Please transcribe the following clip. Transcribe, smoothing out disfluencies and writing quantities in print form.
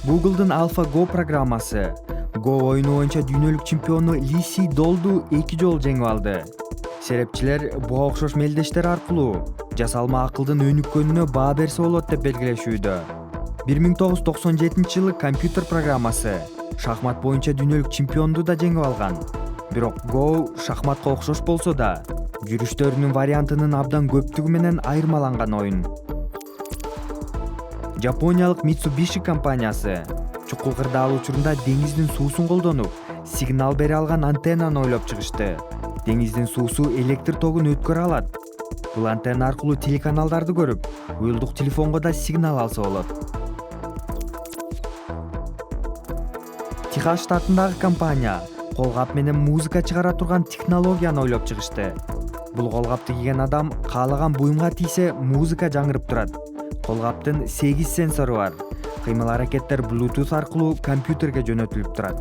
Google'дун AlphaGo программасы Go оюну боюнча дүйнөлүк чемпиону Ли Си Долду 2 жолу жеңип алды. Серепчилер буга окшош мелдештер аркылуу жасалма акылдын өнүккөнүнө баа берсе болот деп белгилешүүдө. 1997-жылы компьютер программасы шахмат боюнча дүйнөлүк чемпионду да жеңип алган. Бирок Go шахматка окшош болсо да, жүрүштөрүнүн вариантынын абдан көптүгү менен айырмаланган оюн. Жапониялык Mitsubishi компаниясы чукул кырдаал учурунда деңиздин суусун колдонуп, сигнал бере алган антеннаны ойлоп чыгышты. Деңиздин суусу электр тогун өткөрө алат. Бул антенна аркылуу телеканалдарды көрүп, уюлдук телефонго да сигнал алса болот. Техас штатындагы компания колгап менен музыка чыгара турган технологияны ойлоп чыгышты. Бул колгапты кийген адам каалаган буюмга тийсе музыка жаңырып турат. Колгаптын 8 сенсору бар. Кыймыл-аракеттер Bluetooth аркылуу компьютерге жөнөтүлүп турат.